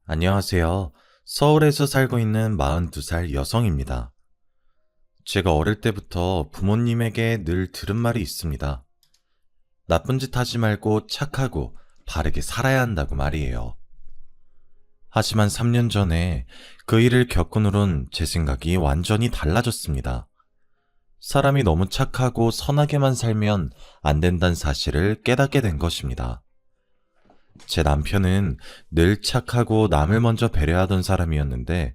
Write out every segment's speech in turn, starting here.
안녕하세요. 서울에서 살고 있는 42살 여성입니다. 제가 어릴 때부터 부모님에게 늘 들은 말이 있습니다. 나쁜 짓 하지 말고 착하고 바르게 살아야 한다고 말이에요. 하지만 3년 전에 그 일을 겪은 후론 제 생각이 완전히 달라졌습니다. 사람이 너무 착하고 선하게만 살면 안 된다는 사실을 깨닫게 된 것입니다. 제 남편은 늘 착하고 남을 먼저 배려하던 사람이었는데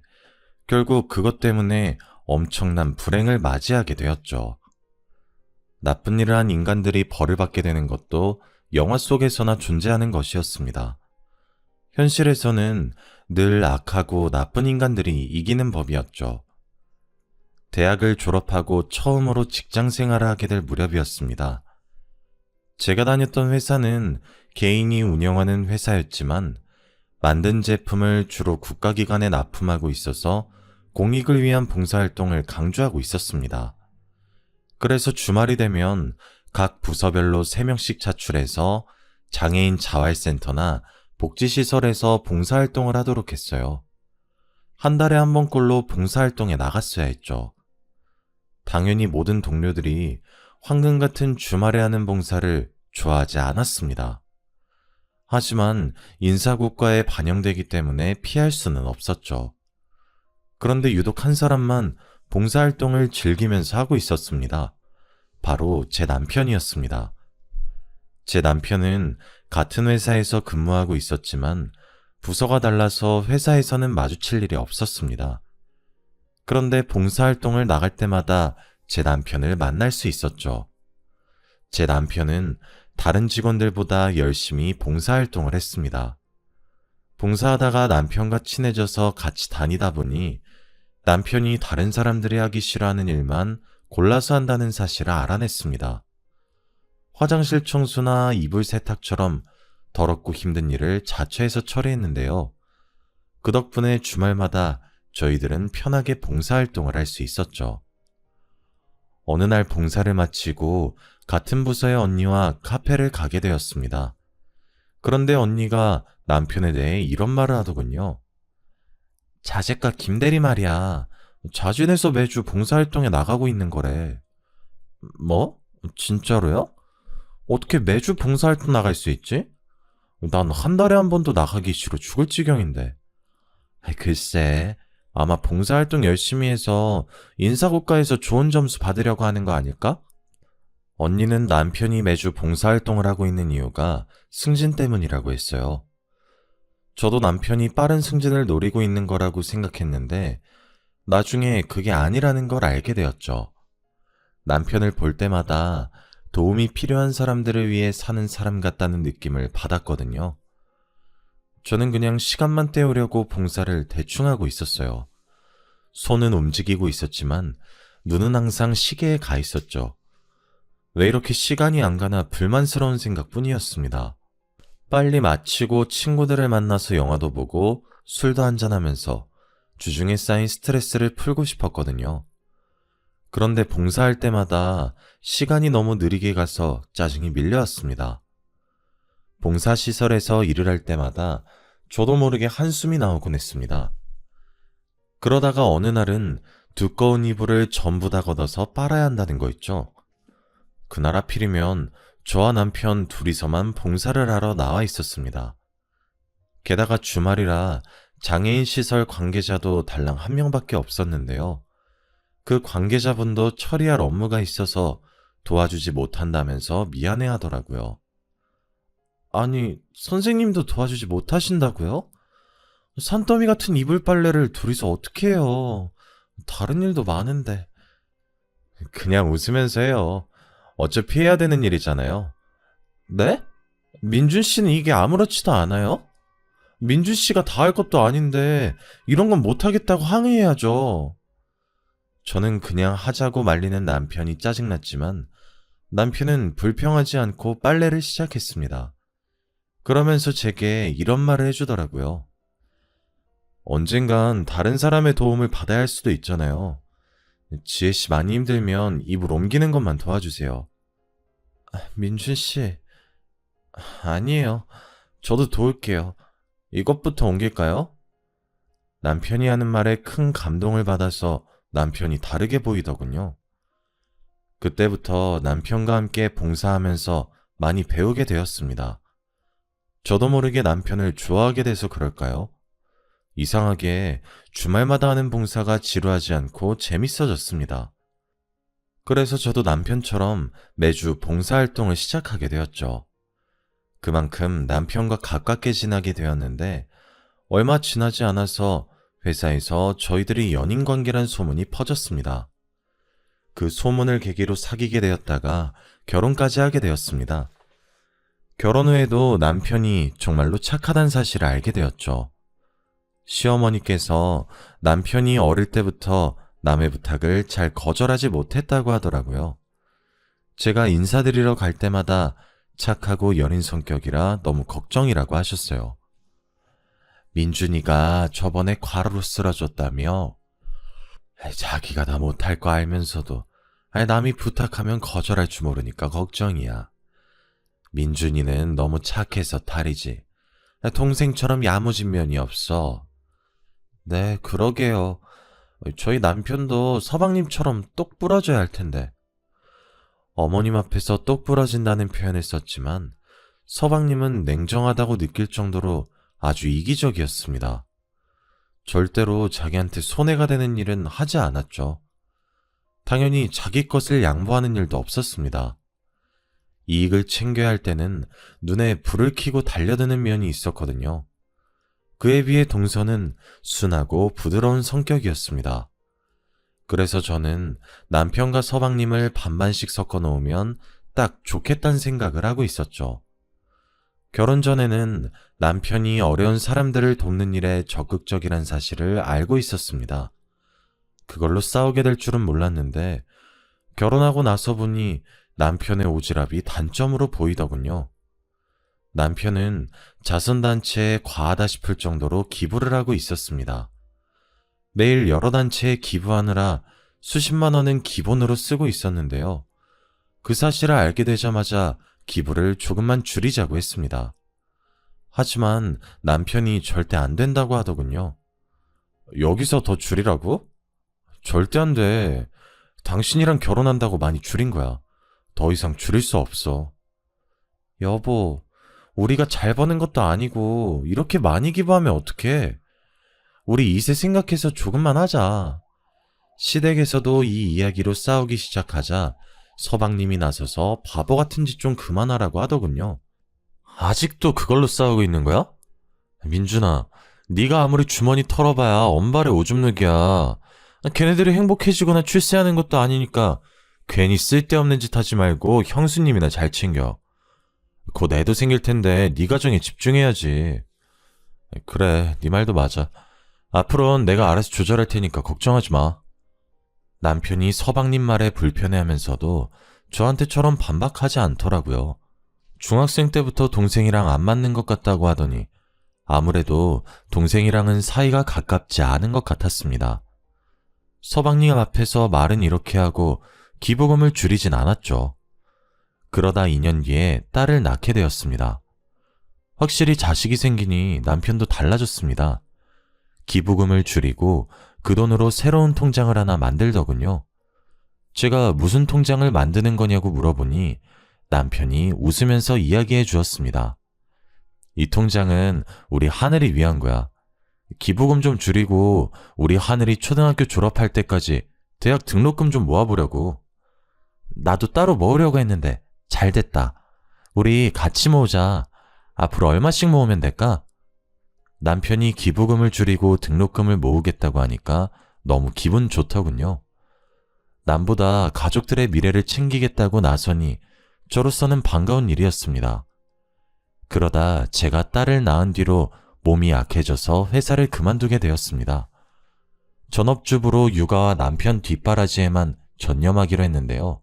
결국 그것 때문에 엄청난 불행을 맞이하게 되었죠. 나쁜 일을 한 인간들이 벌을 받게 되는 것도 영화 속에서나 존재하는 것이었습니다. 현실에서는 늘 악하고 나쁜 인간들이 이기는 법이었죠. 대학을 졸업하고 처음으로 직장 생활을 하게 될 무렵이었습니다. 제가 다녔던 회사는 개인이 운영하는 회사였지만 만든 제품을 주로 국가기관에 납품하고 있어서 공익을 위한 봉사활동을 강조하고 있었습니다. 그래서 주말이 되면 각 부서별로 3명씩 차출해서 장애인 자활센터나 복지시설에서 봉사활동을 하도록 했어요. 한 달에 한 번꼴로 봉사활동에 나갔어야 했죠. 당연히 모든 동료들이 황금 같은 주말에 하는 봉사를 좋아하지 않았습니다. 하지만 인사고과에 반영되기 때문에 피할 수는 없었죠. 그런데 유독 한 사람만 봉사활동을 즐기면서 하고 있었습니다. 바로 제 남편이었습니다. 제 남편은 같은 회사에서 근무하고 있었지만 부서가 달라서 회사에서는 마주칠 일이 없었습니다. 그런데 봉사활동을 나갈 때마다 제 남편을 만날 수 있었죠. 제 남편은 다른 직원들보다 열심히 봉사활동을 했습니다. 봉사하다가 남편과 친해져서 같이 다니다 보니 남편이 다른 사람들이 하기 싫어하는 일만 골라서 한다는 사실을 알아냈습니다. 화장실 청소나 이불 세탁처럼 더럽고 힘든 일을 자처해서 처리했는데요. 그 덕분에 주말마다 저희들은 편하게 봉사활동을 할 수 있었죠. 어느 날 봉사를 마치고 같은 부서의 언니와 카페를 가게 되었습니다. 그런데 언니가 남편에 대해 이런 말을 하더군요. 자재과 김대리 말이야. 자진해서 매주 봉사활동에 나가고 있는 거래. 뭐? 진짜로요? 어떻게 매주 봉사활동 나갈 수 있지? 난 한 달에 한 번도 나가기 싫어 죽을 지경인데. 글쎄, 아마 봉사활동 열심히 해서 인사고과에서 좋은 점수 받으려고 하는 거 아닐까? 언니는 남편이 매주 봉사활동을 하고 있는 이유가 승진 때문이라고 했어요. 저도 남편이 빠른 승진을 노리고 있는 거라고 생각했는데 나중에 그게 아니라는 걸 알게 되었죠. 남편을 볼 때마다 도움이 필요한 사람들을 위해 사는 사람 같다는 느낌을 받았거든요. 저는 그냥 시간만 때우려고 봉사를 대충 하고 있었어요. 손은 움직이고 있었지만 눈은 항상 시계에 가 있었죠. 왜 이렇게 시간이 안 가나 불만스러운 생각뿐이었습니다. 빨리 마치고 친구들을 만나서 영화도 보고 술도 한잔하면서 주중에 쌓인 스트레스를 풀고 싶었거든요. 그런데 봉사할 때마다 시간이 너무 느리게 가서 짜증이 밀려왔습니다. 봉사시설에서 일을 할 때마다 저도 모르게 한숨이 나오곤 했습니다. 그러다가 어느 날은 두꺼운 이불을 전부 다 걷어서 빨아야 한다는 거 있죠. 그날 하필이면 저와 남편 둘이서만 봉사를 하러 나와 있었습니다. 게다가 주말이라 장애인 시설 관계자도 달랑 한 명밖에 없었는데요. 그 관계자분도 처리할 업무가 있어서 도와주지 못한다면서 미안해 하더라고요. 아니, 선생님도 도와주지 못하신다고요? 산더미 같은 이불 빨래를 둘이서 어떻게 해요? 다른 일도 많은데. 그냥 웃으면서 해요. 어차피 해야 되는 일이잖아요. 네? 민준 씨는 이게 아무렇지도 않아요? 민준 씨가 다 할 것도 아닌데 이런 건 못하겠다고 항의해야죠. 저는 그냥 하자고 말리는 남편이 짜증났지만 남편은 불평하지 않고 빨래를 시작했습니다. 그러면서 제게 이런 말을 해주더라고요. 언젠간 다른 사람의 도움을 받아야 할 수도 있잖아요. 지혜씨 많이 힘들면 이불 옮기는 것만 도와주세요. 민준씨, 아니에요. 저도 도울게요. 이것부터 옮길까요? 남편이 하는 말에 큰 감동을 받아서 남편이 다르게 보이더군요. 그때부터 남편과 함께 봉사하면서 많이 배우게 되었습니다. 저도 모르게 남편을 좋아하게 돼서 그럴까요? 이상하게 주말마다 하는 봉사가 지루하지 않고 재밌어졌습니다. 그래서 저도 남편처럼 매주 봉사활동을 시작하게 되었죠. 그만큼 남편과 가깝게 지나게 되었는데 얼마 지나지 않아서 회사에서 저희들이 연인 관계란 소문이 퍼졌습니다. 그 소문을 계기로 사귀게 되었다가 결혼까지 하게 되었습니다. 결혼 후에도 남편이 정말로 착하다는 사실을 알게 되었죠. 시어머니께서 남편이 어릴 때부터 남의 부탁을 잘 거절하지 못했다고 하더라고요. 제가 인사드리러 갈 때마다 착하고 여린 성격이라 너무 걱정이라고 하셨어요. 민준이가 저번에 과로로 쓰러졌다며? 자기가 다 못할 거 알면서도 남이 부탁하면 거절할 줄 모르니까 걱정이야. 민준이는 너무 착해서 탈이지. 동생처럼 야무진 면이 없어. 네, 그러게요. 저희 남편도 서방님처럼 똑 부러져야 할 텐데. 어머님 앞에서 똑 부러진다는 표현을 썼지만 서방님은 냉정하다고 느낄 정도로 아주 이기적이었습니다. 절대로 자기한테 손해가 되는 일은 하지 않았죠. 당연히 자기 것을 양보하는 일도 없었습니다. 이익을 챙겨야 할 때는 눈에 불을 켜고 달려드는 면이 있었거든요. 그에 비해 동서는 순하고 부드러운 성격이었습니다. 그래서 저는 남편과 서방님을 반반씩 섞어 놓으면 딱 좋겠다는 생각을 하고 있었죠. 결혼 전에는 남편이 어려운 사람들을 돕는 일에 적극적이란 사실을 알고 있었습니다. 그걸로 싸우게 될 줄은 몰랐는데 결혼하고 나서 보니 남편의 오지랖이 단점으로 보이더군요. 남편은 자선단체에 과하다 싶을 정도로 기부를 하고 있었습니다. 매일 여러 단체에 기부하느라 수십만 원은 기본으로 쓰고 있었는데요. 그 사실을 알게 되자마자 기부를 조금만 줄이자고 했습니다. 하지만 남편이 절대 안 된다고 하더군요. 여기서 더 줄이라고? 절대 안 돼. 당신이랑 결혼한다고 많이 줄인 거야. 더 이상 줄일 수 없어. 여보, 우리가 잘 버는 것도 아니고 이렇게 많이 기부하면 어떡해? 우리 이세 생각해서 조금만 하자. 시댁에서도 이 이야기로 싸우기 시작하자 서방님이 나서서 바보 같은 짓 좀 그만하라고 하더군요. 아직도 그걸로 싸우고 있는 거야? 민준아, 네가 아무리 주머니 털어봐야 엄발의 오줌누기야. 걔네들이 행복해지거나 출세하는 것도 아니니까 괜히 쓸데없는 짓 하지 말고 형수님이나 잘 챙겨. 곧 애도 생길 텐데 네 가정에 집중해야지. 그래, 네 말도 맞아. 앞으로는 내가 알아서 조절할 테니까 걱정하지 마. 남편이 서방님 말에 불편해하면서도 저한테처럼 반박하지 않더라고요. 중학생 때부터 동생이랑 안 맞는 것 같다고 하더니 아무래도 동생이랑은 사이가 가깝지 않은 것 같았습니다. 서방님 앞에서 말은 이렇게 하고 기부금을 줄이진 않았죠. 그러다 2년 뒤에 딸을 낳게 되었습니다. 확실히 자식이 생기니 남편도 달라졌습니다. 기부금을 줄이고 그 돈으로 새로운 통장을 하나 만들더군요. 제가 무슨 통장을 만드는 거냐고 물어보니 남편이 웃으면서 이야기해 주었습니다. 이 통장은 우리 하늘이 위한 거야. 기부금 좀 줄이고 우리 하늘이 초등학교 졸업할 때까지 대학 등록금 좀 모아보려고. 나도 따로 모으려고 했는데 잘 됐다. 우리 같이 모으자. 앞으로 얼마씩 모으면 될까? 남편이 기부금을 줄이고 등록금을 모으겠다고 하니까 너무 기분 좋더군요. 남보다 가족들의 미래를 챙기겠다고 나서니 저로서는 반가운 일이었습니다. 그러다 제가 딸을 낳은 뒤로 몸이 약해져서 회사를 그만두게 되었습니다. 전업주부로 육아와 남편 뒷바라지에만 전념하기로 했는데요.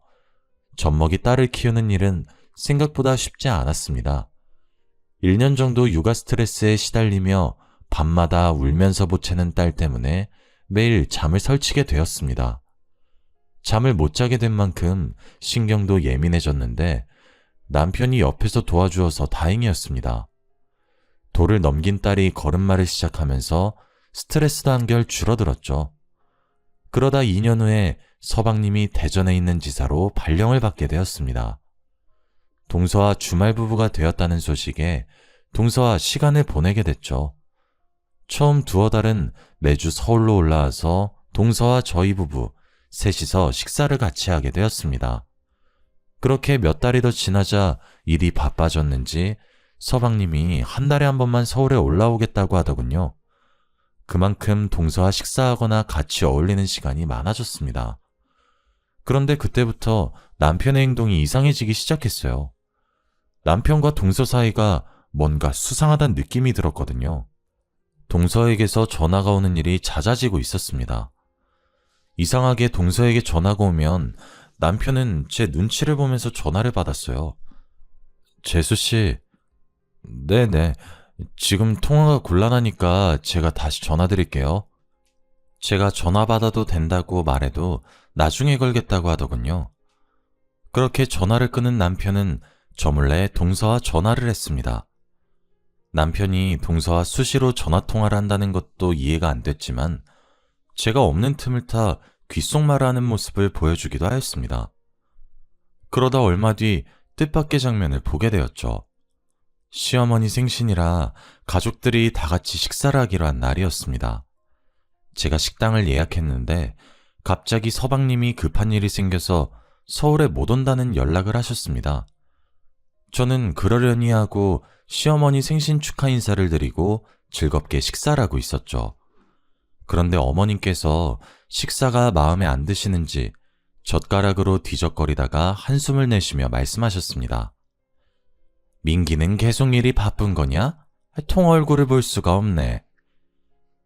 젖먹이 딸을 키우는 일은 생각보다 쉽지 않았습니다. 1년 정도 육아 스트레스에 시달리며 밤마다 울면서 보채는 딸 때문에 매일 잠을 설치게 되었습니다. 잠을 못 자게 된 만큼 신경도 예민해졌는데 남편이 옆에서 도와주어서 다행이었습니다. 돌을 넘긴 딸이 걸음마를 시작하면서 스트레스도 한결 줄어들었죠. 그러다 2년 후에 서방님이 대전에 있는 지사로 발령을 받게 되었습니다. 동서와 주말 부부가 되었다는 소식에 동서와 시간을 보내게 됐죠. 처음 두어 달은 매주 서울로 올라와서 동서와 저희 부부 셋이서 식사를 같이 하게 되었습니다. 그렇게 몇 달이 더 지나자 일이 바빠졌는지 서방님이 한 달에 한 번만 서울에 올라오겠다고 하더군요. 그만큼 동서와 식사하거나 같이 어울리는 시간이 많아졌습니다. 그런데 그때부터 남편의 행동이 이상해지기 시작했어요. 남편과 동서 사이가 뭔가 수상하다는 느낌이 들었거든요. 동서에게서 전화가 오는 일이 잦아지고 있었습니다. 이상하게 동서에게 전화가 오면 남편은 제 눈치를 보면서 전화를 받았어요. 재수씨, 네네. 지금 통화가 곤란하니까 제가 다시 전화드릴게요. 제가 전화 받아도 된다고 말해도 나중에 걸겠다고 하더군요. 그렇게 전화를 끊은 남편은 저 몰래 동서와 전화를 했습니다. 남편이 동서와 수시로 전화통화를 한다는 것도 이해가 안 됐지만 제가 없는 틈을 타 귓속말을 하는 모습을 보여주기도 하였습니다. 그러다 얼마 뒤 뜻밖의 장면을 보게 되었죠. 시어머니 생신이라 가족들이 다 같이 식사를 하기로 한 날이었습니다. 제가 식당을 예약했는데 갑자기 서방님이 급한 일이 생겨서 서울에 못 온다는 연락을 하셨습니다. 저는 그러려니 하고 시어머니 생신 축하 인사를 드리고 즐겁게 식사를 하고 있었죠. 그런데 어머님께서 식사가 마음에 안 드시는지 젓가락으로 뒤적거리다가 한숨을 내쉬며 말씀하셨습니다. 민기는 계속 일이 바쁜 거냐? 통 얼굴을 볼 수가 없네.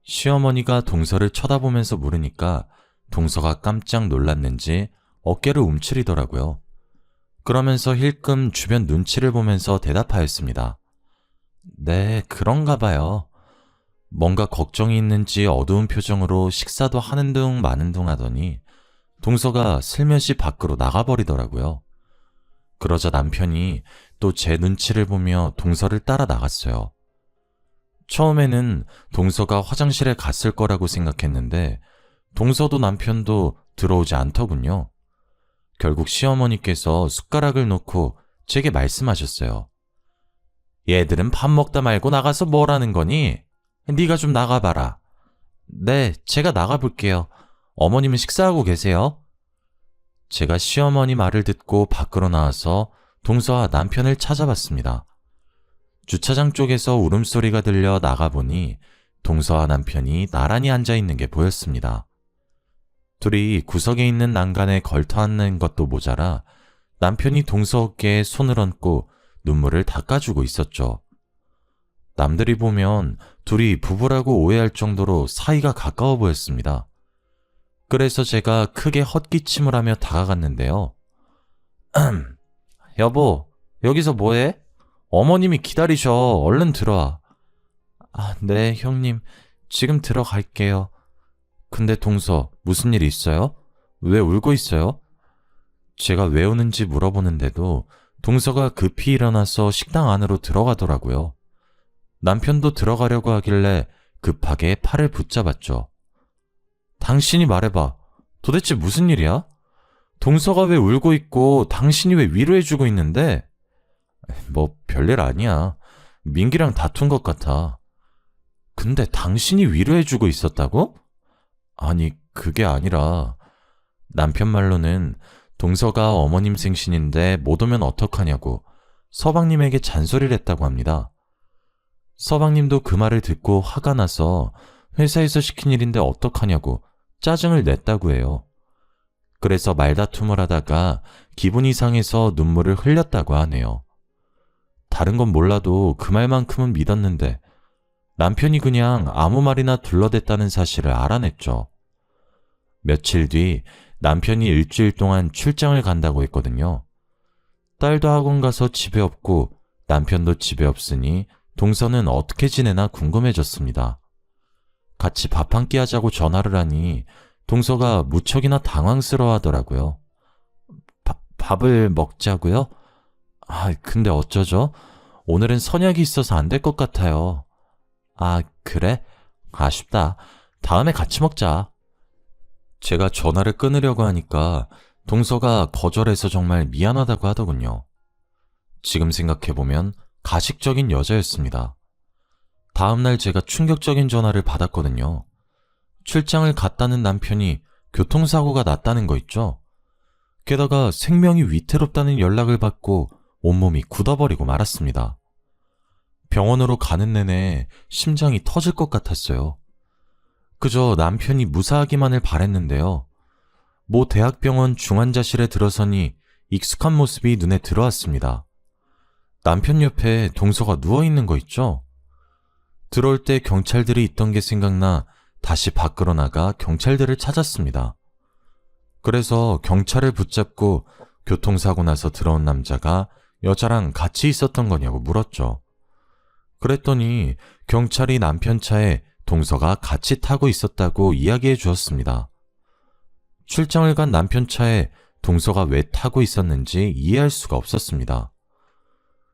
시어머니가 동서를 쳐다보면서 물으니까 동서가 깜짝 놀랐는지 어깨를 움츠리더라고요. 그러면서 힐끔 주변 눈치를 보면서 대답하였습니다. 네, 그런가 봐요. 뭔가 걱정이 있는지 어두운 표정으로 식사도 하는 둥 마는 둥 하더니 동서가 슬며시 밖으로 나가버리더라고요. 그러자 남편이 또 제 눈치를 보며 동서를 따라 나갔어요. 처음에는 동서가 화장실에 갔을 거라고 생각했는데 동서도 남편도 들어오지 않더군요. 결국 시어머니께서 숟가락을 놓고 제게 말씀하셨어요. 얘들은 밥 먹다 말고 나가서 뭘 하는 거니? 네가 좀 나가봐라. 네, 제가 나가볼게요. 어머님은 식사하고 계세요? 제가 시어머니 말을 듣고 밖으로 나와서 동서와 남편을 찾아봤습니다. 주차장 쪽에서 울음소리가 들려 나가보니 동서와 남편이 나란히 앉아있는 게 보였습니다. 둘이 구석에 있는 난간에 걸터앉는 것도 모자라 남편이 동서 어깨에 손을 얹고 눈물을 닦아주고 있었죠. 남들이 보면 둘이 부부라고 오해할 정도로 사이가 가까워 보였습니다. 그래서 제가 크게 헛기침을 하며 다가갔는데요. 여보, 여기서 뭐해? 어머님이 기다리셔. 얼른 들어와. 아, 네, 형님. 지금 들어갈게요. 근데 동서, 무슨 일 있어요? 왜 울고 있어요? 제가 왜 우는지 물어보는데도 동서가 급히 일어나서 식당 안으로 들어가더라고요. 남편도 들어가려고 하길래 급하게 팔을 붙잡았죠. 당신이 말해봐. 도대체 무슨 일이야? 동서가 왜 울고 있고 당신이 왜 위로해주고 있는데? 뭐 별일 아니야. 민기랑 다툰 것 같아. 근데 당신이 위로해주고 있었다고? 아니, 그게 아니라 남편 말로는 동서가 어머님 생신인데 못 오면 어떡하냐고 서방님에게 잔소리를 했다고 합니다. 서방님도 그 말을 듣고 화가 나서 회사에서 시킨 일인데 어떡하냐고 짜증을 냈다고 해요. 그래서 말다툼을 하다가 기분이 상해서 눈물을 흘렸다고 하네요. 다른 건 몰라도 그 말만큼은 믿었는데 남편이 그냥 아무 말이나 둘러댔다는 사실을 알아냈죠. 며칠 뒤 남편이 일주일 동안 출장을 간다고 했거든요. 딸도 학원 가서 집에 없고 남편도 집에 없으니 동서는 어떻게 지내나 궁금해졌습니다. 같이 밥 한 끼 하자고 전화를 하니 동서가 무척이나 당황스러워 하더라고요. 밥을 먹자고요? 아, 근데 어쩌죠? 오늘은 선약이 있어서 안 될 것 같아요. 아, 그래? 아쉽다. 다음에 같이 먹자. 제가 전화를 끊으려고 하니까 동서가 거절해서 정말 미안하다고 하더군요. 지금 생각해보면 가식적인 여자였습니다. 다음날 제가 충격적인 전화를 받았거든요. 출장을 갔다는 남편이 교통사고가 났다는 거 있죠? 게다가 생명이 위태롭다는 연락을 받고 온몸이 굳어버리고 말았습니다. 병원으로 가는 내내 심장이 터질 것 같았어요. 그저 남편이 무사하기만을 바랬는데요. 모 대학병원 중환자실에 들어서니 익숙한 모습이 눈에 들어왔습니다. 남편 옆에 동서가 누워있는 거 있죠? 들어올 때 경찰들이 있던 게 생각나 다시 밖으로 나가 경찰들을 찾았습니다. 그래서 경찰을 붙잡고 교통사고 나서 들어온 남자가 여자랑 같이 있었던 거냐고 물었죠. 그랬더니 경찰이 남편 차에 동서가 같이 타고 있었다고 이야기해 주었습니다. 출장을 간 남편 차에 동서가 왜 타고 있었는지 이해할 수가 없었습니다.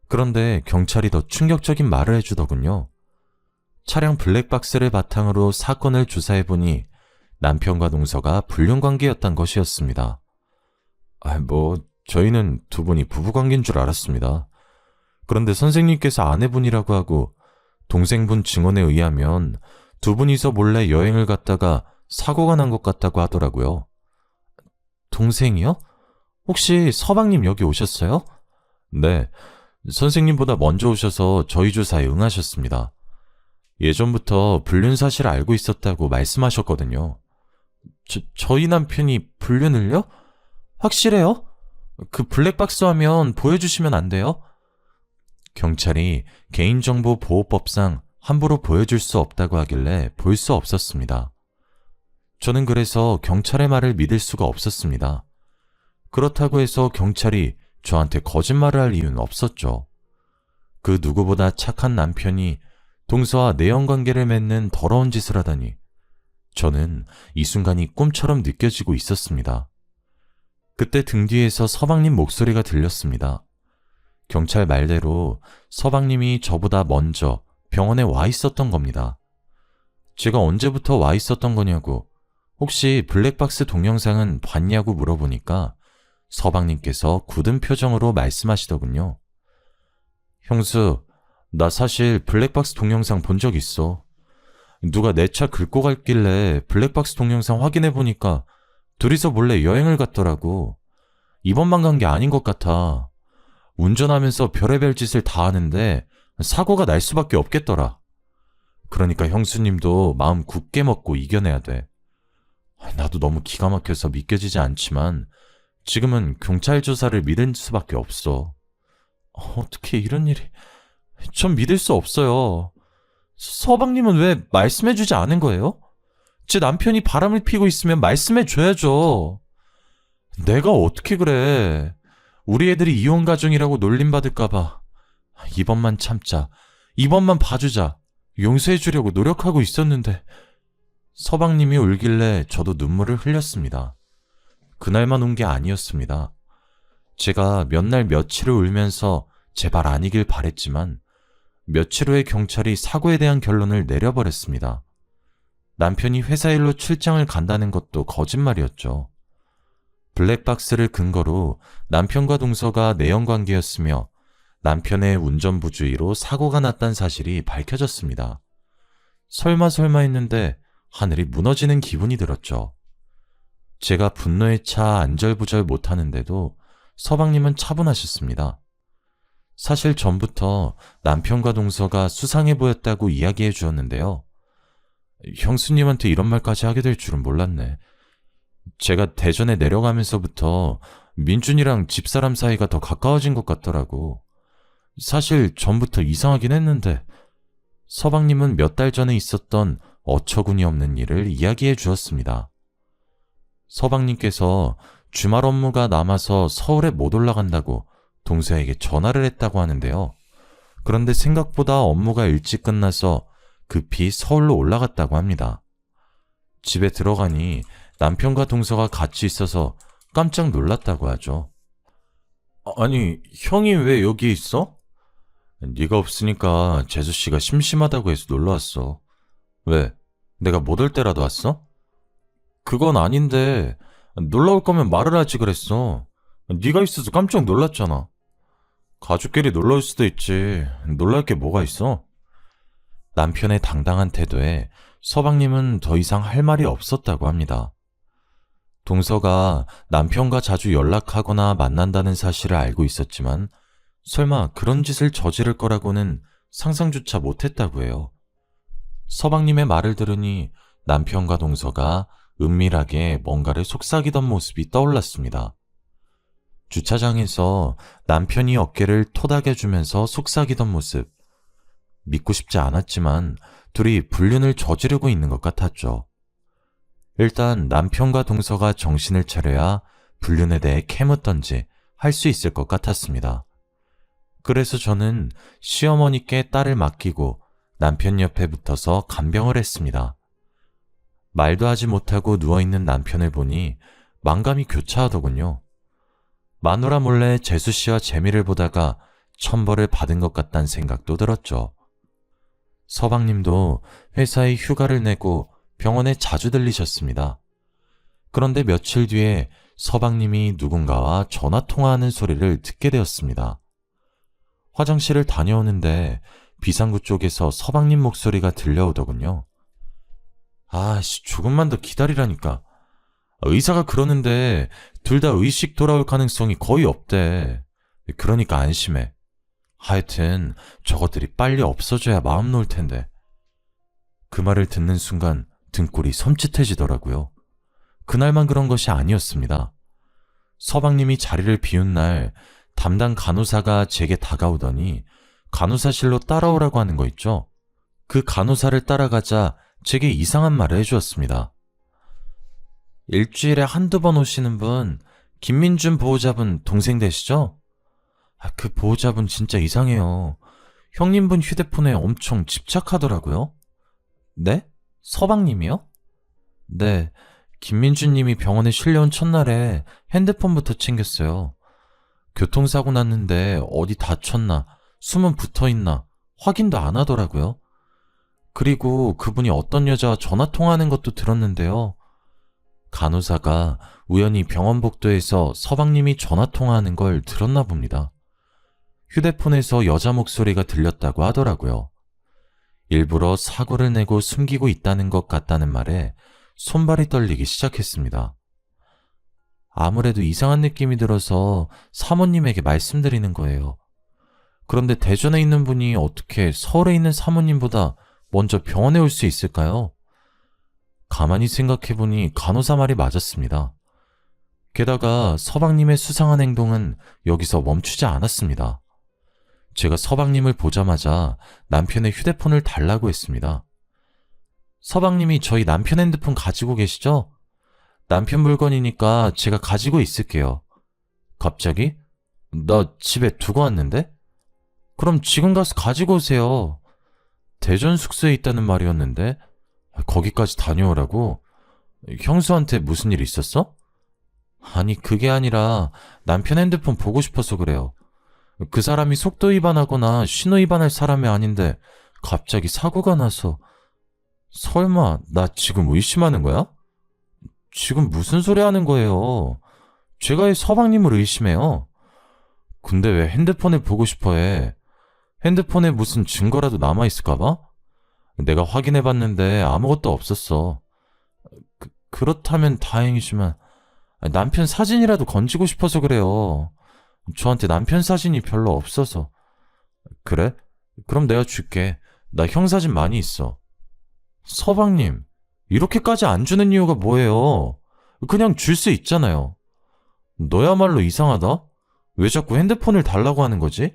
그런데 경찰이 더 충격적인 말을 해주더군요. 차량 블랙박스를 바탕으로 사건을 조사해보니 남편과 동서가 불륜관계였단 것이었습니다. 저희는 두 분이 부부관계인 줄 알았습니다. 그런데 선생님께서 아내분이라고 하고 동생분 증언에 의하면 두 분이서 몰래 여행을 갔다가 사고가 난 것 같다고 하더라고요. 동생이요? 혹시 서방님 여기 오셨어요? 네, 선생님보다 먼저 오셔서 저희 조사에 응하셨습니다. 예전부터 불륜 사실을 알고 있었다고 말씀하셨거든요. 저희 남편이 불륜을요? 확실해요? 그 블랙박스 화면 보여주시면 안 돼요? 경찰이 개인정보보호법상 함부로 보여줄 수 없다고 하길래 볼 수 없었습니다. 저는 그래서 경찰의 말을 믿을 수가 없었습니다. 그렇다고 해서 경찰이 저한테 거짓말을 할 이유는 없었죠. 그 누구보다 착한 남편이 동서와 내연관계를 맺는 더러운 짓을 하다니 저는 이 순간이 꿈처럼 느껴지고 있었습니다. 그때 등 뒤에서 서방님 목소리가 들렸습니다. 경찰 말대로 서방님이 저보다 먼저 병원에 와 있었던 겁니다. 제가 언제부터 와 있었던 거냐고, 혹시 블랙박스 동영상은 봤냐고 물어보니까 서방님께서 굳은 표정으로 말씀하시더군요. 형수, 나 사실 블랙박스 동영상 본 적 있어. 누가 내 차 긁고 갔길래 블랙박스 동영상 확인해보니까 둘이서 몰래 여행을 갔더라고. 이번만 간 게 아닌 것 같아. 운전하면서 별의별 짓을 다 하는데 사고가 날 수밖에 없겠더라. 그러니까 형수님도 마음 굳게 먹고 이겨내야 돼. 나도 너무 기가 막혀서 믿겨지지 않지만 지금은 경찰 조사를 믿을 수밖에 없어. 어떻게 이런 일이... 전 믿을 수 없어요. 서방님은 왜 말씀해주지 않은 거예요? 제 남편이 바람을 피고 있으면 말씀해줘야죠. 내가 어떻게 그래. 우리 애들이 이혼 가정이라고 놀림받을까봐. 이번만 참자. 이번만 봐주자. 용서해주려고 노력하고 있었는데. 서방님이 울길래 저도 눈물을 흘렸습니다. 그날만 운 게 아니었습니다. 제가 몇 날 며칠을 울면서 제발 아니길 바랬지만 며칠 후에 경찰이 사고에 대한 결론을 내려버렸습니다. 남편이 회사 일로 출장을 간다는 것도 거짓말이었죠. 블랙박스를 근거로 남편과 동서가 내연관계였으며 남편의 운전부주의로 사고가 났다는 사실이 밝혀졌습니다. 설마 했는데 하늘이 무너지는 기분이 들었죠. 제가 분노에 차 안절부절 못하는데도 서방님은 차분하셨습니다. 사실 전부터 남편과 동서가 수상해 보였다고 이야기해 주었는데요. 형수님한테 이런 말까지 하게 될 줄은 몰랐네. 제가 대전에 내려가면서부터 민준이랑 집사람 사이가 더 가까워진 것 같더라고. 사실 전부터 이상하긴 했는데 서방님은 몇 달 전에 있었던 어처구니 없는 일을 이야기해 주었습니다. 서방님께서 주말 업무가 남아서 서울에 못 올라간다고 동서에게 전화를 했다고 하는데요. 그런데 생각보다 업무가 일찍 끝나서 급히 서울로 올라갔다고 합니다. 집에 들어가니 남편과 동서가 같이 있어서 깜짝 놀랐다고 하죠. 아니, 형이 왜 여기 있어? 네가 없으니까 재수씨가 심심하다고 해서 놀러왔어. 왜? 내가 못 올 때라도 왔어? 그건 아닌데 놀러 올 거면 말을 하지 그랬어. 네가 있어서 깜짝 놀랐잖아. 가족끼리 놀러 올 수도 있지. 놀랄 게 뭐가 있어? 남편의 당당한 태도에 서방님은 더 이상 할 말이 없었다고 합니다. 동서가 남편과 자주 연락하거나 만난다는 사실을 알고 있었지만 설마 그런 짓을 저지를 거라고는 상상조차 못했다고 해요. 서방님의 말을 들으니 남편과 동서가 은밀하게 뭔가를 속삭이던 모습이 떠올랐습니다. 주차장에서 남편이 어깨를 토닥여주면서 속삭이던 모습. 믿고 싶지 않았지만 둘이 불륜을 저지르고 있는 것 같았죠. 일단 남편과 동서가 정신을 차려야 불륜에 대해 캐묻던지 할 수 있을 것 같았습니다. 그래서 저는 시어머니께 딸을 맡기고 남편 옆에 붙어서 간병을 했습니다. 말도 하지 못하고 누워있는 남편을 보니 만감이 교차하더군요. 마누라 몰래 재수씨와 재미를 보다가 천벌을 받은 것 같다는 생각도 들었죠. 서방님도 회사에 휴가를 내고 병원에 자주 들리셨습니다. 그런데 며칠 뒤에 서방님이 누군가와 전화통화하는 소리를 듣게 되었습니다. 화장실을 다녀오는데 비상구 쪽에서 서방님 목소리가 들려오더군요. 아씨, 조금만 더 기다리라니까. 의사가 그러는데 둘 다 의식 돌아올 가능성이 거의 없대. 그러니까 안심해. 하여튼 저것들이 빨리 없어져야 마음 놓을 텐데. 그 말을 듣는 순간 등골이 섬찟해지더라고요. 그날만 그런 것이 아니었습니다. 서방님이 자리를 비운 날 담당 간호사가 제게 다가오더니 간호사실로 따라오라고 하는 거 있죠? 그 간호사를 따라가자 제게 이상한 말을 해주었습니다. 일주일에 한두 번 오시는 분, 김민준 보호자분 동생 되시죠? 그 보호자분 진짜 이상해요. 형님분 휴대폰에 엄청 집착하더라고요. 네? 서방님이요? 네, 김민준님이 병원에 실려온 첫날에 핸드폰부터 챙겼어요. 교통사고 났는데 어디 다쳤나, 숨은 붙어있나 확인도 안 하더라고요. 그리고 그분이 어떤 여자와 전화통화하는 것도 들었는데요. 간호사가 우연히 병원 복도에서 서방님이 전화통화하는 걸 들었나 봅니다. 휴대폰에서 여자 목소리가 들렸다고 하더라고요. 일부러 사고를 내고 숨기고 있다는 것 같다는 말에 손발이 떨리기 시작했습니다. 아무래도 이상한 느낌이 들어서 사모님에게 말씀드리는 거예요. 그런데 대전에 있는 분이 어떻게 서울에 있는 사모님보다 먼저 병원에 올 수 있을까요? 가만히 생각해보니 간호사 말이 맞았습니다. 게다가 서방님의 수상한 행동은 여기서 멈추지 않았습니다. 제가 서방님을 보자마자 남편의 휴대폰을 달라고 했습니다. 서방님이 저희 남편 핸드폰 가지고 계시죠? 남편 물건이니까 제가 가지고 있을게요. 갑자기? 나 집에 두고 왔는데? 그럼 지금 가서 가지고 오세요. 대전 숙소에 있다는 말이었는데 거기까지 다녀오라고? 형수한테 무슨 일 있었어? 아니, 그게 아니라 남편 핸드폰 보고 싶어서 그래요. 그 사람이 속도 위반하거나 신호 위반할 사람이 아닌데 갑자기 사고가 나서. 설마 나 지금 의심하는 거야? 지금 무슨 소리 하는 거예요? 제가 왜 서방님을 의심해요? 근데 왜 핸드폰을 보고 싶어 해? 핸드폰에 무슨 증거라도 남아있을까봐? 내가 확인해봤는데 아무것도 없었어. 그렇다면 다행이지만 남편 사진이라도 건지고 싶어서 그래요. 저한테 남편 사진이 별로 없어서. 그래? 그럼 내가 줄게. 나 형 사진 많이 있어. 서방님, 이렇게까지 안 주는 이유가 뭐예요? 그냥 줄 수 있잖아요. 너야말로 이상하다? 왜 자꾸 핸드폰을 달라고 하는 거지?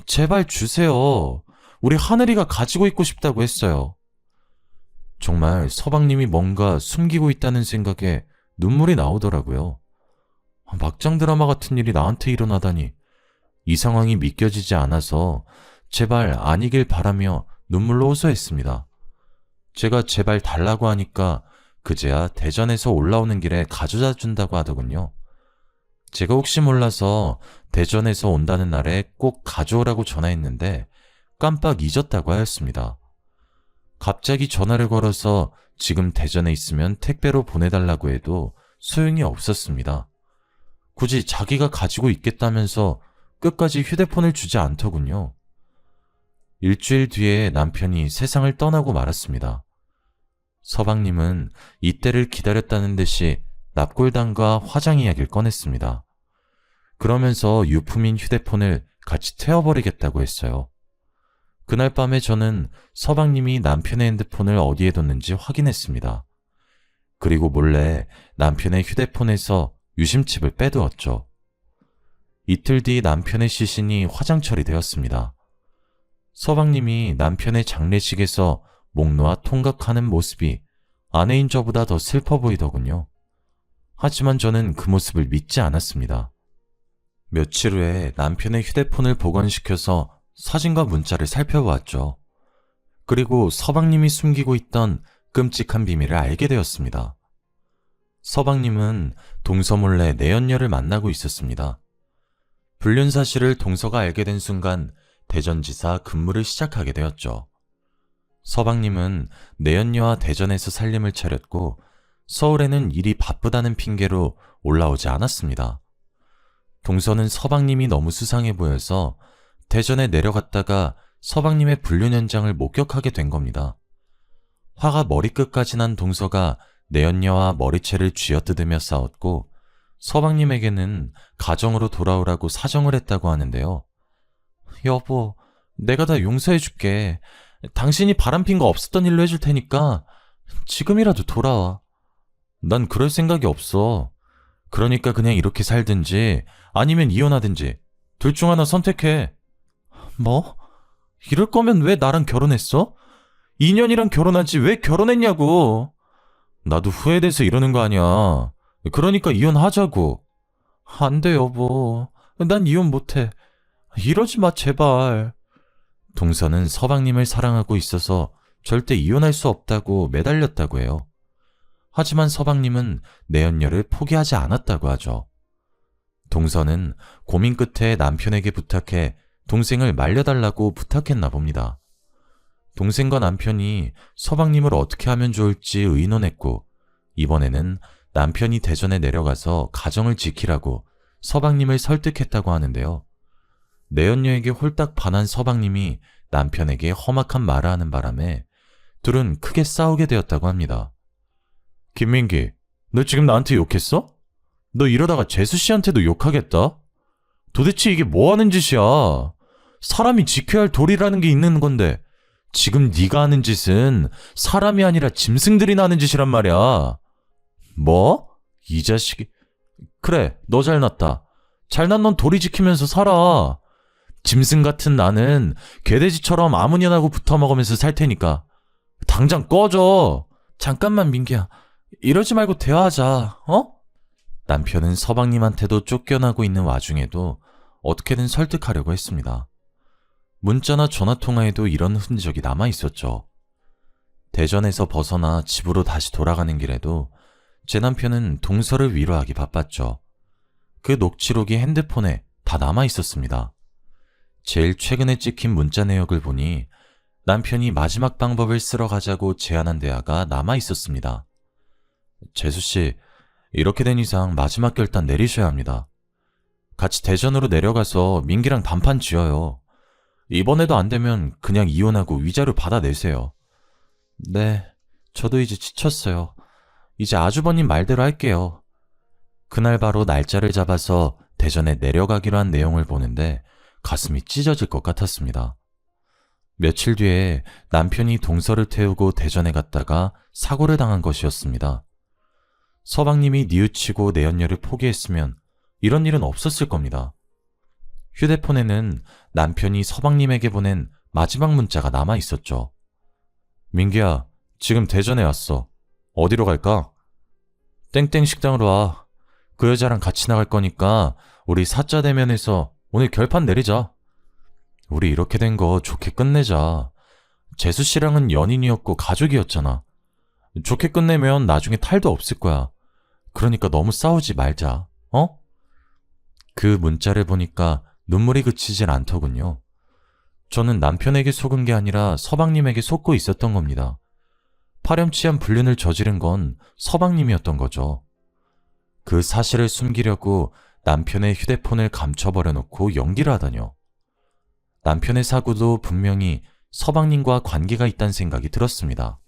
제발 주세요. 우리 하늘이가 가지고 있고 싶다고 했어요. 정말 서방님이 뭔가 숨기고 있다는 생각에 눈물이 나오더라고요. 막장 드라마 같은 일이 나한테 일어나다니. 이 상황이 믿겨지지 않아서 제발 아니길 바라며 눈물로 호소했습니다. 제가 제발 달라고 하니까 그제야 대전에서 올라오는 길에 가져다 준다고 하더군요. 제가 혹시 몰라서 대전에서 온다는 날에 꼭 가져오라고 전화했는데 깜빡 잊었다고 하였습니다. 갑자기 전화를 걸어서 지금 대전에 있으면 택배로 보내달라고 해도 소용이 없었습니다. 굳이 자기가 가지고 있겠다면서 끝까지 휴대폰을 주지 않더군요. 일주일 뒤에 남편이 세상을 떠나고 말았습니다. 서방님은 이때를 기다렸다는 듯이 납골당과 화장 이야기를 꺼냈습니다. 그러면서 유품인 휴대폰을 같이 태워버리겠다고 했어요. 그날 밤에 저는 서방님이 남편의 핸드폰을 어디에 뒀는지 확인했습니다. 그리고 몰래 남편의 휴대폰에서 유심칩을 빼두었죠. 이틀 뒤 남편의 시신이 화장철이 되었습니다. 서방님이 남편의 장례식에서 목 놓아 통각하는 모습이 아내인 저보다 더 슬퍼 보이더군요. 하지만 저는 그 모습을 믿지 않았습니다. 며칠 후에 남편의 휴대폰을 복원시켜서 사진과 문자를 살펴보았죠. 그리고 서방님이 숨기고 있던 끔찍한 비밀을 알게 되었습니다. 서방님은 동서 몰래 내연녀를 만나고 있었습니다. 불륜 사실을 동서가 알게 된 순간 대전지사 근무를 시작하게 되었죠. 서방님은 내연녀와 대전에서 살림을 차렸고 서울에는 일이 바쁘다는 핑계로 올라오지 않았습니다. 동서는 서방님이 너무 수상해 보여서 대전에 내려갔다가 서방님의 불륜 현장을 목격하게 된 겁니다. 화가 머리끝까지 난 동서가 내연녀와 머리채를 쥐어뜯으며 싸웠고 서방님에게는 가정으로 돌아오라고 사정을 했다고 하는데요. 여보, 내가 다 용서해줄게. 당신이 바람핀 거 없었던 일로 해줄 테니까 지금이라도 돌아와. 난 그럴 생각이 없어. 그러니까 그냥 이렇게 살든지 아니면 이혼하든지 둘 중 하나 선택해. 뭐? 이럴 거면 왜 나랑 결혼했어? 2년이랑 결혼하지 왜 결혼했냐고. 나도 후회돼서 이러는 거 아니야. 그러니까 이혼하자고. 안 돼, 여보. 난 이혼 못해. 이러지 마, 제발. 동서는 서방님을 사랑하고 있어서 절대 이혼할 수 없다고 매달렸다고 해요. 하지만 서방님은 내연녀를 포기하지 않았다고 하죠. 동서는 고민 끝에 남편에게 부탁해 동생을 말려달라고 부탁했나 봅니다. 동생과 남편이 서방님을 어떻게 하면 좋을지 의논했고 이번에는 남편이 대전에 내려가서 가정을 지키라고 서방님을 설득했다고 하는데요. 내연녀에게 홀딱 반한 서방님이 남편에게 험악한 말을 하는 바람에 둘은 크게 싸우게 되었다고 합니다. 김민기, 너 지금 나한테 욕했어? 너 이러다가 재수 씨한테도 욕하겠다? 도대체 이게 뭐 하는 짓이야? 사람이 지켜야 할 도리라는 게 있는 건데 지금 네가 하는 짓은 사람이 아니라 짐승들이나 하는 짓이란 말이야. 뭐? 이 자식이... 그래, 너 잘났다. 잘난 넌 도리 지키면서 살아. 짐승 같은 나는 개돼지처럼 아무년하고 붙어먹으면서 살 테니까 당장 꺼져. 잠깐만 민기야. 이러지 말고 대화하자. 어? 남편은 서방님한테도 쫓겨나고 있는 와중에도 어떻게든 설득하려고 했습니다. 문자나 전화통화에도 이런 흔적이 남아있었죠. 대전에서 벗어나 집으로 다시 돌아가는 길에도 제 남편은 동서를 위로하기 바빴죠. 그 녹취록이 핸드폰에 다 남아있었습니다. 제일 최근에 찍힌 문자 내역을 보니 남편이 마지막 방법을 쓰러 가자고 제안한 대화가 남아있었습니다. 재수씨, 이렇게 된 이상 마지막 결단 내리셔야 합니다. 같이 대전으로 내려가서 민기랑 단판 지어요. 이번에도 안 되면 그냥 이혼하고 위자료 받아내세요. 네, 저도 이제 지쳤어요. 이제 아주버님 말대로 할게요. 그날 바로 날짜를 잡아서 대전에 내려가기로 한 내용을 보는데 가슴이 찢어질 것 같았습니다. 며칠 뒤에 남편이 동서를 태우고 대전에 갔다가 사고를 당한 것이었습니다. 서방님이 뉘우치고 내연녀를 포기했으면 이런 일은 없었을 겁니다. 휴대폰에는 남편이 서방님에게 보낸 마지막 문자가 남아 있었죠. 민기야, 지금 대전에 왔어. 어디로 갈까? 땡땡 식당으로 와. 그 여자랑 같이 나갈 거니까 우리 사자 대면에서 오늘 결판 내리자. 우리 이렇게 된 거 좋게 끝내자. 재수 씨랑은 연인이었고 가족이었잖아. 좋게 끝내면 나중에 탈도 없을 거야. 그러니까 너무 싸우지 말자. 어? 그 문자를 보니까 눈물이 그치질 않더군요. 저는 남편에게 속은 게 아니라 서방님에게 속고 있었던 겁니다. 파렴치한 불륜을 저지른 건 서방님이었던 거죠. 그 사실을 숨기려고 남편의 휴대폰을 감춰버려 놓고 연기를 하다뇨. 남편의 사고도 분명히 서방님과 관계가 있다는 생각이 들었습니다.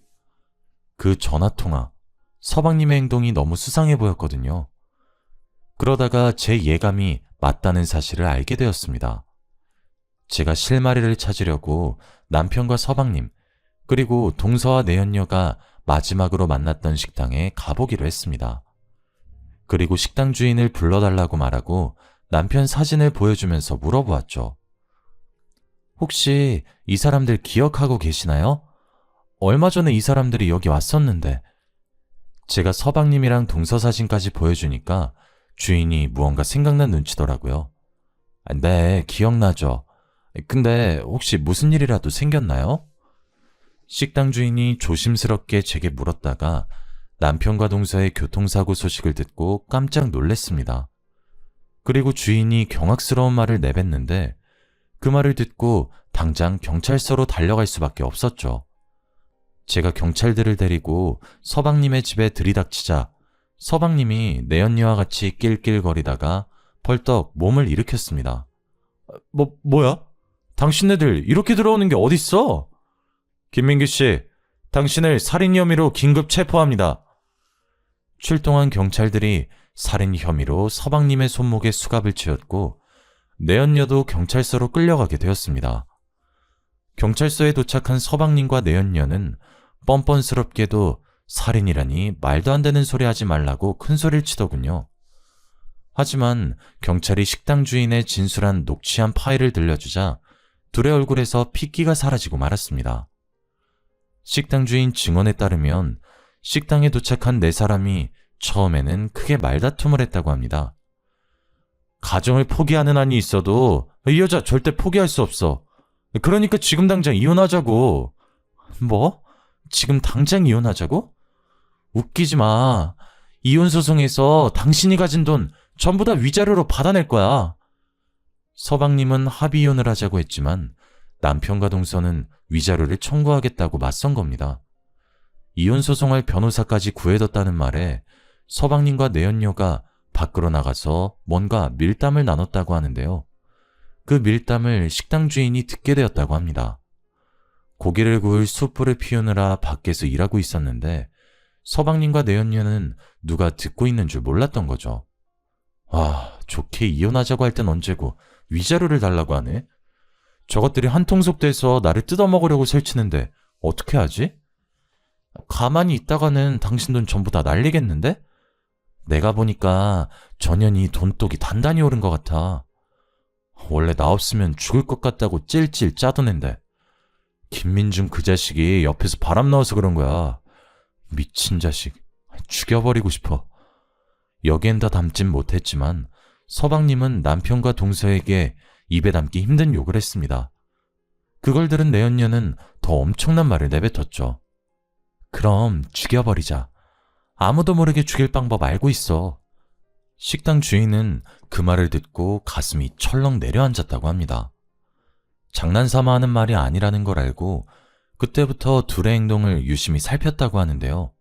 그 전화통화, 서방님의 행동이 너무 수상해 보였거든요. 그러다가 제 예감이 맞다는 사실을 알게 되었습니다. 제가 실마리를 찾으려고 남편과 서방님, 그리고 동서와 내연녀가 마지막으로 만났던 식당에 가보기로 했습니다. 그리고 식당 주인을 불러달라고 말하고 남편 사진을 보여주면서 물어보았죠. 혹시 이 사람들 기억하고 계시나요? 얼마 전에 이 사람들이 여기 왔었는데. 제가 서방님이랑 동서 사진까지 보여주니까 주인이 무언가 생각난 눈치더라고요. 네, 기억나죠. 근데 혹시 무슨 일이라도 생겼나요? 식당 주인이 조심스럽게 제게 물었다가 남편과 동서의 교통사고 소식을 듣고 깜짝 놀랐습니다. 그리고 주인이 경악스러운 말을 내뱉는데 그 말을 듣고 당장 경찰서로 달려갈 수밖에 없었죠. 제가 경찰들을 데리고 서방님의 집에 들이닥치자 서방님이 내연녀와 같이 낄낄거리다가 벌떡 몸을 일으켰습니다. 뭐야? 당신네들 이렇게 들어오는 게 어딨어? 김민규 씨, 당신을 살인 혐의로 긴급 체포합니다. 출동한 경찰들이 살인 혐의로 서방님의 손목에 수갑을 채웠고 내연녀도 경찰서로 끌려가게 되었습니다. 경찰서에 도착한 서방님과 내연녀는 뻔뻔스럽게도 살인이라니 말도 안 되는 소리 하지 말라고 큰 소리를 치더군요. 하지만 경찰이 식당 주인의 진술한 녹취한 파일을 들려주자 둘의 얼굴에서 핏기가 사라지고 말았습니다. 식당 주인 증언에 따르면 식당에 도착한 네 사람이 처음에는 크게 말다툼을 했다고 합니다. 가정을 포기하는 한이 있어도 이 여자 절대 포기할 수 없어. 그러니까 지금 당장 이혼하자고. 뭐? 지금 당장 이혼하자고? 웃기지 마. 이혼 소송에서 당신이 가진 돈 전부 다 위자료로 받아낼 거야. 서방님은 합의 이혼을 하자고 했지만 남편과 동서는 위자료를 청구하겠다고 맞선 겁니다. 이혼 소송할 변호사까지 구해뒀다는 말에 서방님과 내연녀가 밖으로 나가서 뭔가 밀담을 나눴다고 하는데요. 그 밀담을 식당 주인이 듣게 되었다고 합니다. 고기를 구울 숯불을 피우느라 밖에서 일하고 있었는데 서방님과 내연녀는 누가 듣고 있는 줄 몰랐던 거죠. 와, 좋게 이혼하자고 할 땐 언제고 위자료를 달라고 하네. 저것들이 한통속 돼서 나를 뜯어먹으려고 설치는데 어떻게 하지? 가만히 있다가는 당신 돈 전부 다 날리겠는데? 내가 보니까 전현이 돈독이 단단히 오른 것 같아. 원래 나 없으면 죽을 것 같다고 찔찔 짜던 앤데 김민중 그 자식이 옆에서 바람 넣어서 그런 거야. 미친 자식. 죽여버리고 싶어. 여기엔 다 담진 못했지만 서방님은 남편과 동서에게 입에 담기 힘든 욕을 했습니다. 그걸 들은 내연녀는 더 엄청난 말을 내뱉었죠. 그럼 죽여버리자. 아무도 모르게 죽일 방법 알고 있어. 식당 주인은 그 말을 듣고 가슴이 철렁 내려앉았다고 합니다. 장난삼아 하는 말이 아니라는 걸 알고 그때부터 둘의 행동을 유심히 살폈다고 하는데요.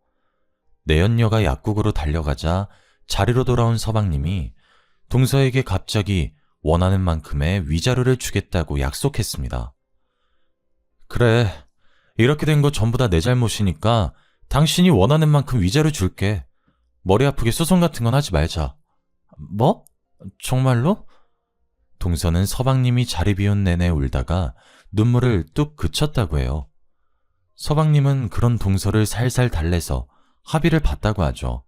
내연녀가 약국으로 달려가자 자리로 돌아온 서방님이 동서에게 갑자기 원하는 만큼의 위자료를 주겠다고 약속했습니다. 그래, 이렇게 된 거 전부 다 내 잘못이니까 당신이 원하는 만큼 위자료 줄게. 머리 아프게 소송 같은 건 하지 말자. 뭐? 정말로? 동서는 서방님이 자리 비운 내내 울다가 눈물을 뚝 그쳤다고 해요. 서방님은 그런 동서를 살살 달래서 합의를 봤다고 하죠.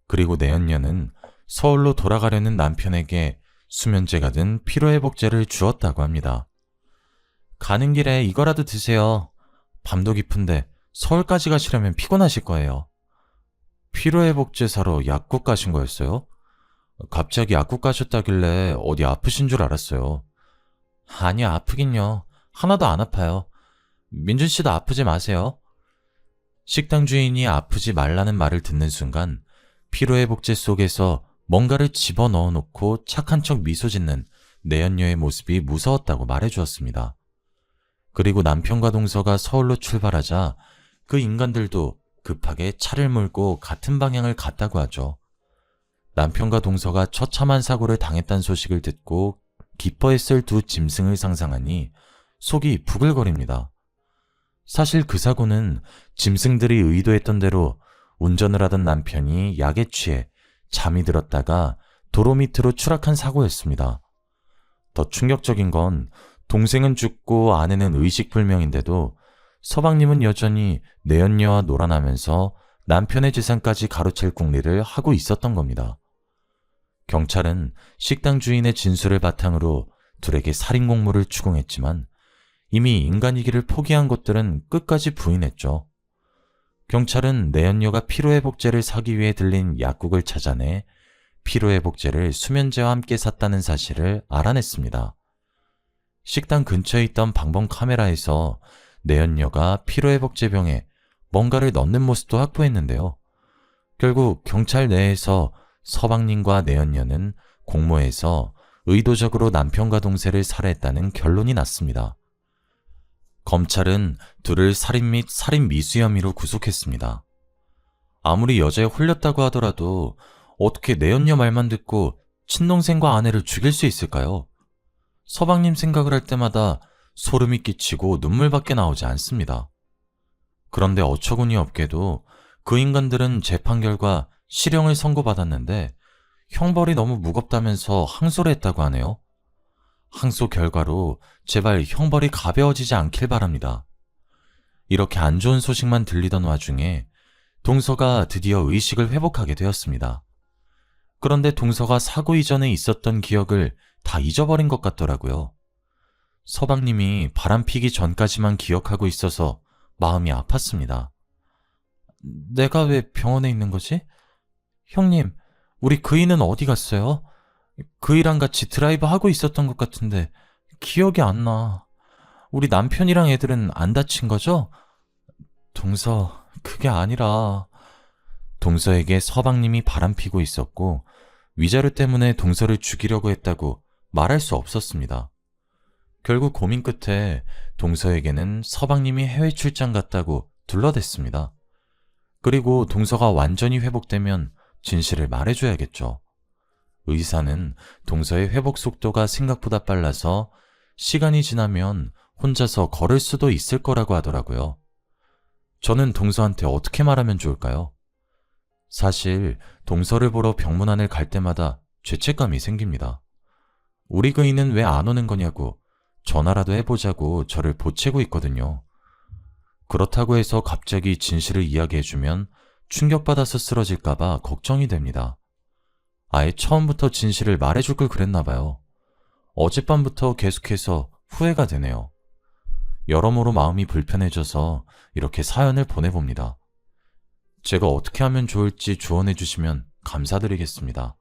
그리고 내연녀는 서울로 돌아가려는 남편에게 수면제가 든 피로회복제를 주었다고 합니다. 가는 길에 이거라도 드세요. 밤도 깊은데 서울까지 가시려면 피곤하실 거예요. 피로회복제 사러 약국 가신 거였어요? 갑자기 약국 가셨다길래 어디 아프신 줄 알았어요. 아니요, 아프긴요. 하나도 안 아파요. 민준 씨도 아프지 마세요. 식당 주인이 아프지 말라는 말을 듣는 순간 피로회복제 속에서 뭔가를 집어넣어 놓고 착한 척 미소 짓는 내연녀의 모습이 무서웠다고 말해주었습니다. 그리고 남편과 동서가 서울로 출발하자 그 인간들도 급하게 차를 몰고 같은 방향을 갔다고 하죠. 남편과 동서가 처참한 사고를 당했다는 소식을 듣고 기뻐했을 두 짐승을 상상하니 속이 부글거립니다. 사실 그 사고는 짐승들이 의도했던 대로 운전을 하던 남편이 약에 취해 잠이 들었다가 도로 밑으로 추락한 사고였습니다. 더 충격적인 건 동생은 죽고 아내는 의식불명인데도 서방님은 여전히 내연녀와 놀아나면서 남편의 재산까지 가로챌 궁리를 하고 있었던 겁니다. 경찰은 식당 주인의 진술을 바탕으로 둘에게 살인공모를 추궁했지만 이미 인간이기를 포기한 것들은 끝까지 부인했죠. 경찰은 내연녀가 피로회복제를 사기 위해 들린 약국을 찾아내 피로회복제를 수면제와 함께 샀다는 사실을 알아냈습니다. 식당 근처에 있던 방범 카메라에서 내연녀가 피로회복제병에 뭔가를 넣는 모습도 확보했는데요. 결국 경찰 내에서 서방님과 내연녀는 공모해서 의도적으로 남편과 동생을 살해했다는 결론이 났습니다. 검찰은 둘을 살인 및 살인 미수 혐의로 구속했습니다. 아무리 여자에 홀렸다고 하더라도 어떻게 내연녀 말만 듣고 친동생과 아내를 죽일 수 있을까요? 서방님 생각을 할 때마다 소름이 끼치고 눈물밖에 나오지 않습니다. 그런데 어처구니 없게도 그 인간들은 재판 결과 실형을 선고받았는데 형벌이 너무 무겁다면서 항소를 했다고 하네요. 항소 결과로 제발 형벌이 가벼워지지 않길 바랍니다. 이렇게 안 좋은 소식만 들리던 와중에 동서가 드디어 의식을 회복하게 되었습니다. 그런데 동서가 사고 이전에 있었던 기억을 다 잊어버린 것 같더라고요. 서방님이 바람피기 전까지만 기억하고 있어서 마음이 아팠습니다. 내가 왜 병원에 있는 거지? 형님, 우리 그이는 어디 갔어요? 그이랑 같이 드라이브 하고 있었던 것 같은데 기억이 안 나. 우리 남편이랑 애들은 안 다친 거죠? 동서, 그게 아니라 동서에게 서방님이 바람피고 있었고 위자료 때문에 동서를 죽이려고 했다고 말할 수 없었습니다. 결국 고민 끝에 동서에게는 서방님이 해외 출장 갔다고 둘러댔습니다. 그리고 동서가 완전히 회복되면 진실을 말해줘야겠죠. 의사는 동서의 회복 속도가 생각보다 빨라서 시간이 지나면 혼자서 걸을 수도 있을 거라고 하더라고요. 저는 동서한테 어떻게 말하면 좋을까요? 사실 동서를 보러 병문안을 갈 때마다 죄책감이 생깁니다. 우리 그이는 왜 안 오는 거냐고 전화라도 해보자고 저를 보채고 있거든요. 그렇다고 해서 갑자기 진실을 이야기해주면 충격받아서 쓰러질까봐 걱정이 됩니다. 아예 처음부터 진실을 말해줄 걸 그랬나 봐요. 어젯밤부터 계속해서 후회가 되네요. 여러모로 마음이 불편해져서 이렇게 사연을 보내봅니다. 제가 어떻게 하면 좋을지 조언해 주시면 감사드리겠습니다.